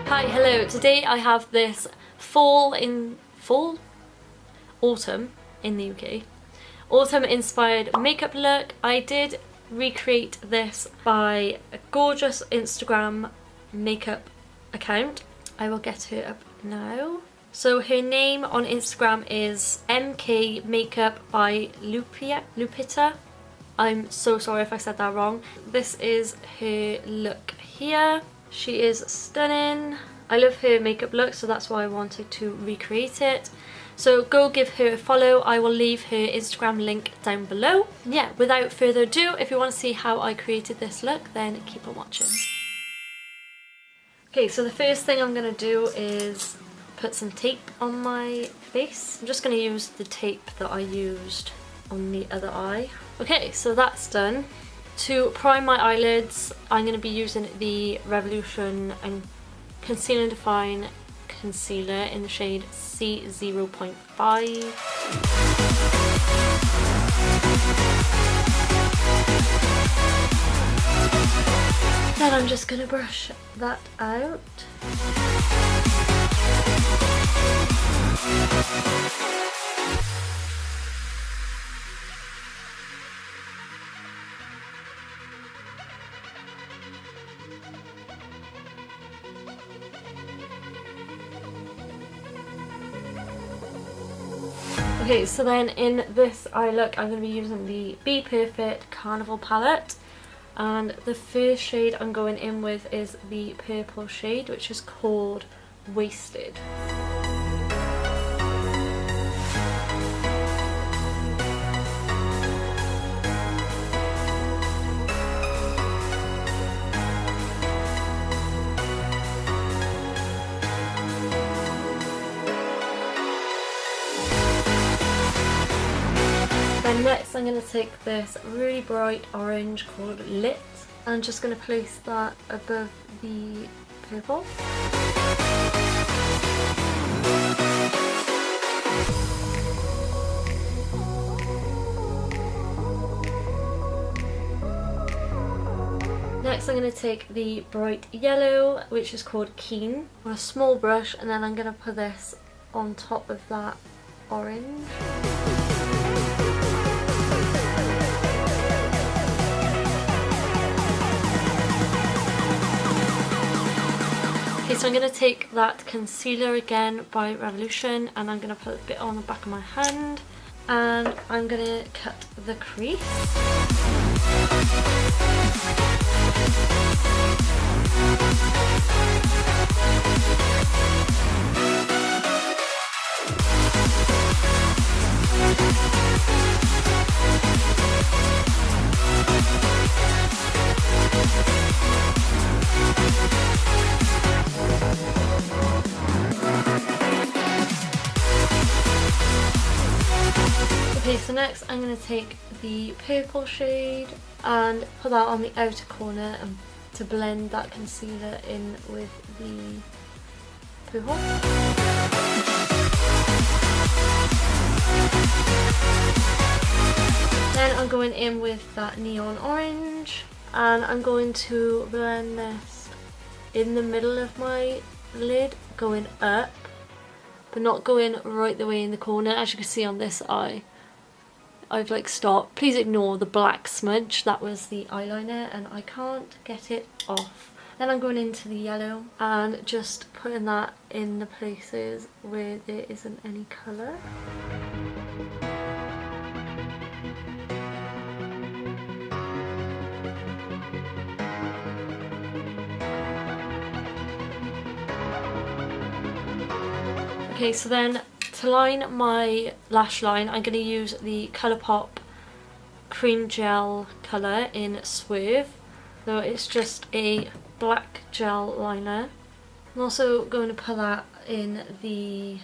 Hi, hello. Today I have this autumn in the UK. Autumn inspired makeup look. I did recreate this by a gorgeous Instagram makeup account. I will get her up now. So her name on Instagram is MK Makeup by Lupita. I'm so sorry if I said that wrong. This is her look here. She is stunning. I love her makeup look, so that's why I wanted to recreate it. So go give her a follow. I will leave her Instagram link down below. And yeah, without further ado, if you want to see how I created this look, then keep on watching. Okay, so the first thing I'm going to do is put some tape on my face. I'm just going to use the tape that I used on the other eye. Okay, so that's done. To prime my eyelids, I'm going to be using the Revolution and Conceal and Define concealer in the shade C0.5. Then I'm just going to brush that out. Okay, so then in this eye look, I'm going to be using the Be Perfect Carnival palette, and the first shade I'm going in with is the purple shade, which is called Wasted. Then next I'm going to take this really bright orange called Lit. I'm just going to place that above the purple. Next I'm going to take the bright yellow, which is called Keen, on a small brush, and then I'm going to put this on top of that orange. Okay, so I'm going to take that concealer again by Revolution, and I'm going to put a bit on the back of my hand, and I'm going to cut the crease. Okay, so next I'm going to take the purple shade and put that on the outer corner and to blend that concealer in with the purple. Then I'm going in with that neon orange, and I'm going to blend this in the middle of my lid, going up, but not going right the way in the corner. As you can see on this eye, I've like stopped. Please ignore the black smudge. That was the eyeliner and I can't get it off. Then I'm going into the yellow and just putting that in the places where there isn't any colour. Okay, so then to line my lash line, I'm going to use the Colourpop Cream Gel colour in Swerve. So it's just a black gel liner. I'm also going to put that in the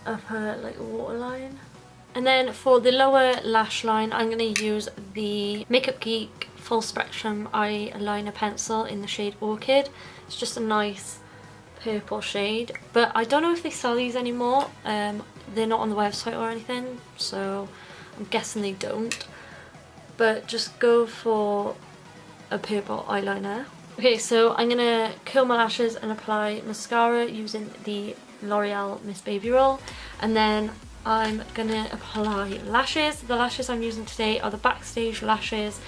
upper like waterline. And then for the lower lash line, I'm going to use the Makeup Geek Full Spectrum eyeliner pencil in the shade Orchid. It's just a nice purple shade, but I don't know if they sell these anymore. They're not on the website or anything, so I'm guessing they don't. But just go for a purple eyeliner. Okay, so I'm gonna curl my lashes and apply mascara using the L'Oreal Miss Baby Roll, and then I'm gonna apply lashes. The lashes I'm using today are the Backstage lashes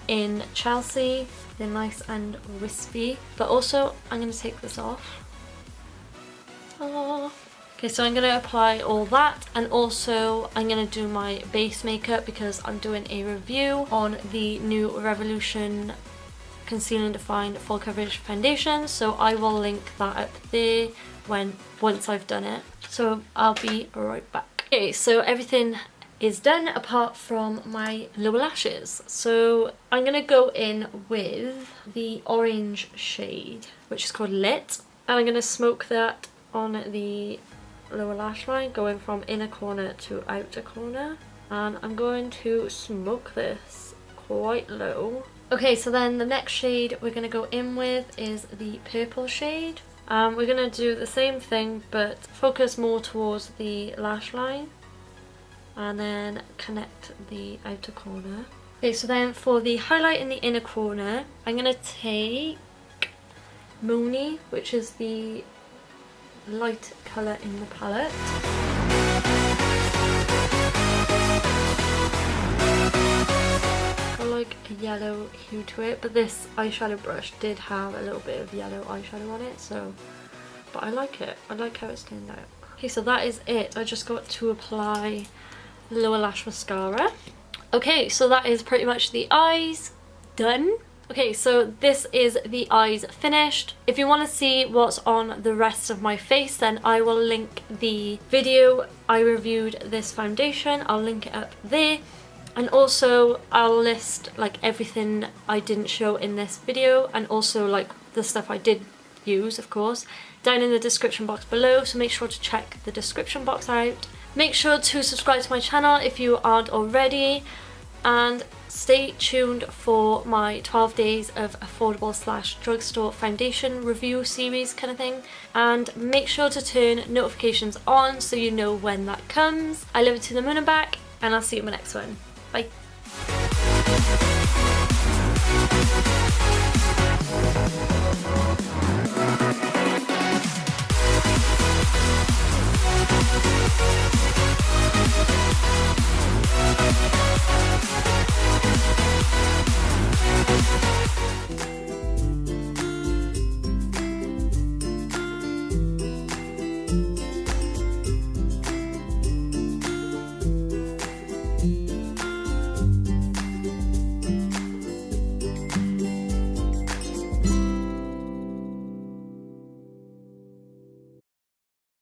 in Chelsea. They're nice and wispy, but also I'm gonna take this off. Okay, so I'm gonna apply all that, and also I'm gonna do my base makeup because I'm doing a review on the new Revolution Conceal and Define Full Coverage Foundation, so I will link that up there once I've done it. So I'll be right back. Okay, so everything is done apart from my lower lashes. So I'm gonna go in with the orange shade, which is called Lit, and I'm gonna smoke that on the lower lash line, going from inner corner to outer corner, and I'm going to smoke this quite low. Okay, so then the next shade we're going to go in with is the purple shade. We're going to do the same thing but focus more towards the lash line and then connect the outer corner. Okay, so then for the highlight in the inner corner, I'm going to take Moony, which is the light colour in the palette. Got like a yellow hue to it, but this eyeshadow brush did have a little bit of yellow eyeshadow on it, so, but I like it. I like how it's turned out. Okay, so that is it. I just got to apply lower lash mascara. Okay, so that is pretty much the eyes done. Okay, so this is the eyes finished. If you want to see what's on the rest of my face, then I will link the video I reviewed this foundation. I'll link it up there. And also I'll list like everything I didn't show in this video, and also like the stuff I did use, of course, down in the description box below. So make sure to check the description box out. Make sure to subscribe to my channel if you aren't already, and stay tuned for my 12 days of affordable / drugstore foundation review series kind of thing, and make sure to turn notifications on so you know when that comes. I love you to the moon and back, and I'll see you in my next one. Bye.